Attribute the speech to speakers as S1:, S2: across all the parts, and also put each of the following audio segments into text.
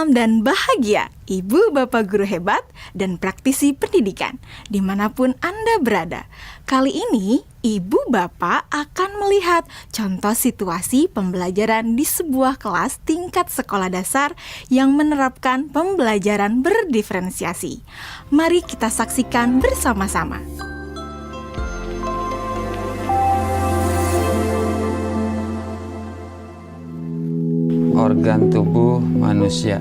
S1: salam dan bahagia, Ibu Bapak Guru hebat dan praktisi pendidikan, dimanapun Anda berada. Kali ini, Ibu Bapak akan melihat contoh situasi pembelajaran di sebuah kelas tingkat sekolah dasar yang menerapkan pembelajaran berdiferensiasi. Mari kita saksikan bersama-sama.
S2: Organ tubuh manusia.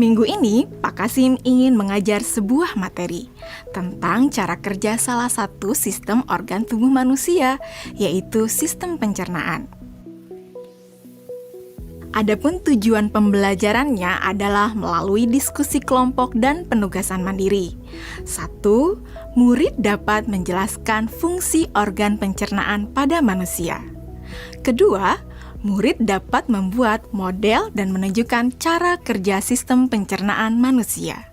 S1: Minggu ini, Pak Kasim ingin mengajar sebuah materi tentang cara kerja salah satu sistem organ tubuh manusia, yaitu sistem pencernaan. Adapun tujuan pembelajarannya adalah melalui diskusi kelompok dan penugasan mandiri. 1. Murid dapat menjelaskan fungsi organ pencernaan pada manusia. Kedua, murid dapat membuat model dan menunjukkan cara kerja sistem pencernaan manusia.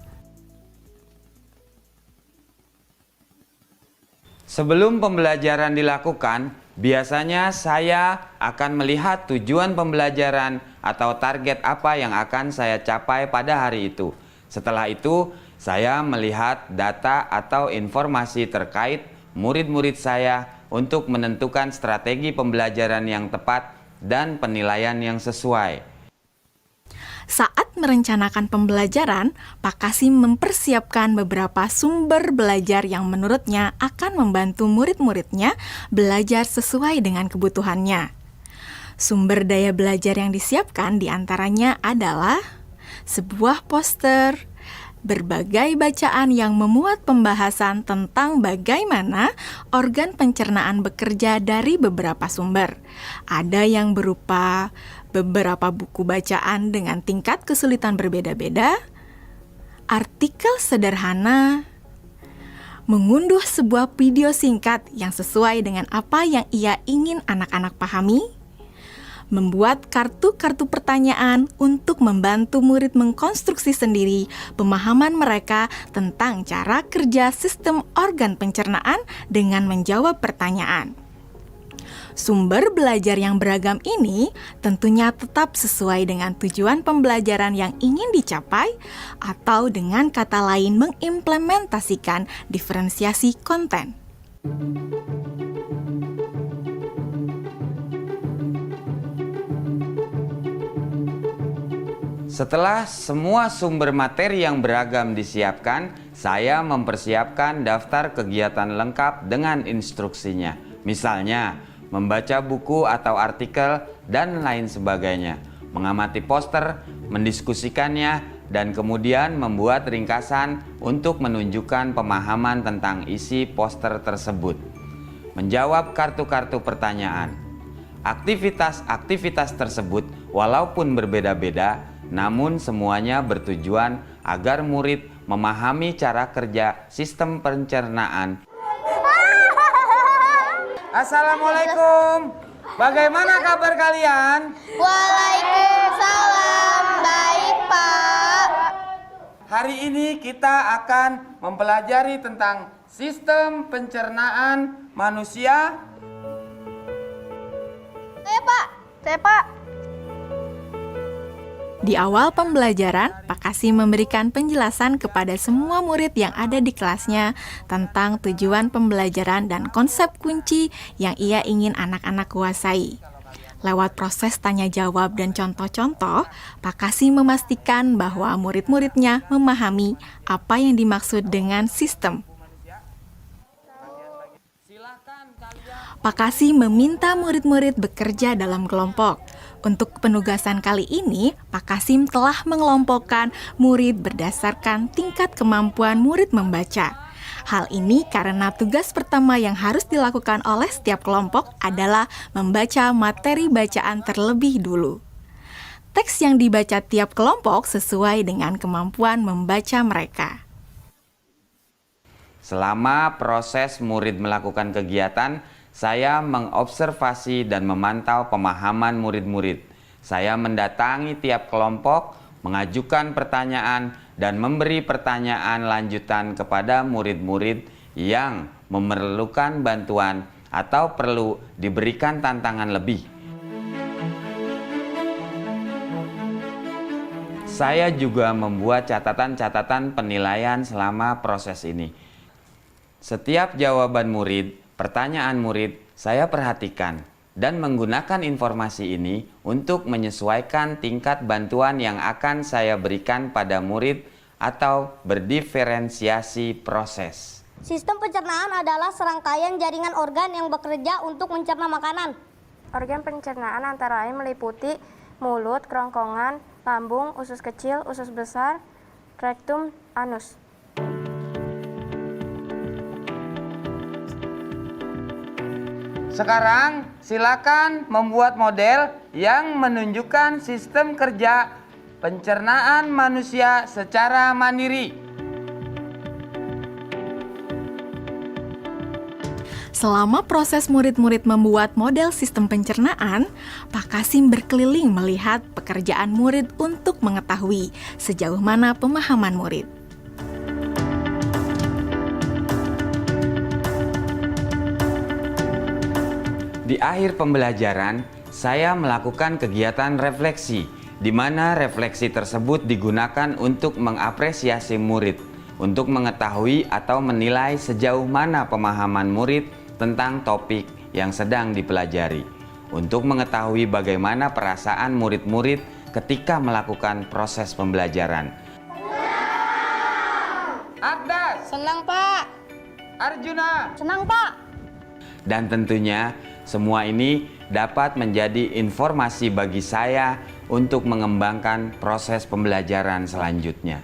S2: Sebelum pembelajaran dilakukan, biasanya saya akan melihat tujuan pembelajaran atau target apa yang akan saya capai pada hari itu. Setelah itu, saya melihat data atau informasi terkait murid-murid saya untuk menentukan strategi pembelajaran yang tepat dan penilaian yang sesuai.
S1: Saat merencanakan pembelajaran, Pak Kasim mempersiapkan beberapa sumber belajar yang menurutnya akan membantu murid-muridnya belajar sesuai dengan kebutuhannya. Sumber daya belajar yang disiapkan diantaranya adalah sebuah poster, berbagai bacaan yang memuat pembahasan tentang bagaimana organ pencernaan bekerja dari beberapa sumber. Ada yang berupa beberapa buku bacaan dengan tingkat kesulitan berbeda-beda, artikel sederhana, mengunduh sebuah video singkat yang sesuai dengan apa yang ia ingin anak-anak pahami, membuat kartu-kartu pertanyaan untuk membantu murid mengkonstruksi sendiri pemahaman mereka tentang cara kerja sistem organ pencernaan dengan menjawab pertanyaan. Sumber belajar yang beragam ini tentunya tetap sesuai dengan tujuan pembelajaran yang ingin dicapai, atau dengan kata lain mengimplementasikan diferensiasi konten.
S2: Setelah semua sumber materi yang beragam disiapkan, saya mempersiapkan daftar kegiatan lengkap dengan instruksinya. Misalnya, membaca buku atau artikel dan lain sebagainya, mengamati poster, mendiskusikannya, dan kemudian membuat ringkasan untuk menunjukkan pemahaman tentang isi poster tersebut. Menjawab kartu-kartu pertanyaan. Aktivitas-aktivitas tersebut walaupun berbeda-beda, namun semuanya bertujuan agar murid memahami cara kerja sistem pencernaan. Assalamualaikum. Bagaimana kabar kalian?
S3: Waalaikumsalam. Baik, Pak.
S2: Hari ini kita akan mempelajari tentang sistem pencernaan manusia.
S3: Saya, Pak.
S1: Di awal pembelajaran, Pak Kasim memberikan penjelasan kepada semua murid yang ada di kelasnya tentang tujuan pembelajaran dan konsep kunci yang ia ingin anak-anak kuasai. Lewat proses tanya jawab dan contoh-contoh, Pak Kasim memastikan bahwa murid-muridnya memahami apa yang dimaksud dengan sistem. Pak Kasim meminta murid-murid bekerja dalam kelompok. Untuk penugasan kali ini, Pak Kasim telah mengelompokkan murid berdasarkan tingkat kemampuan murid membaca. Hal ini karena tugas pertama yang harus dilakukan oleh setiap kelompok adalah membaca materi bacaan terlebih dulu. Teks yang dibaca tiap kelompok sesuai dengan kemampuan membaca mereka.
S2: Selama proses murid melakukan kegiatan, saya mengobservasi dan memantau pemahaman murid-murid. Saya mendatangi tiap kelompok, mengajukan pertanyaan, dan memberi pertanyaan lanjutan kepada murid-murid yang memerlukan bantuan atau perlu diberikan tantangan lebih. Saya juga membuat catatan-catatan penilaian selama proses ini. Setiap jawaban murid, pertanyaan murid, saya perhatikan dan menggunakan informasi ini untuk menyesuaikan tingkat bantuan yang akan saya berikan pada murid atau berdiferensiasi proses.
S3: Sistem pencernaan adalah serangkaian jaringan organ yang bekerja untuk mencerna makanan.
S4: Organ pencernaan antara lain meliputi mulut, kerongkongan, lambung, usus kecil, usus besar, rektum, anus.
S2: Sekarang silakan membuat model yang menunjukkan sistem kerja pencernaan manusia secara mandiri.
S1: Selama proses murid-murid membuat model sistem pencernaan, Pak Kasim berkeliling melihat pekerjaan murid untuk mengetahui sejauh mana pemahaman murid.
S2: Di akhir pembelajaran, saya melakukan kegiatan refleksi, di mana refleksi tersebut digunakan untuk mengapresiasi murid, untuk mengetahui atau menilai sejauh mana pemahaman murid tentang topik yang sedang dipelajari, untuk mengetahui bagaimana perasaan murid-murid ketika melakukan proses pembelajaran. Akdas,
S3: Senang, Pak.
S2: Arjuna,
S3: Senang, Pak.
S2: dan tentunya semua ini dapat menjadi informasi bagi saya untuk mengembangkan proses pembelajaran selanjutnya.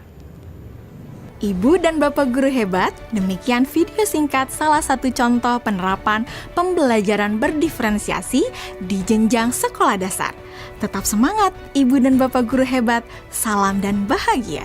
S1: Ibu dan Bapak guru hebat, demikian video singkat salah satu contoh penerapan pembelajaran berdiferensiasi di jenjang sekolah dasar. Tetap semangat, Ibu dan Bapak guru hebat. Salam dan bahagia.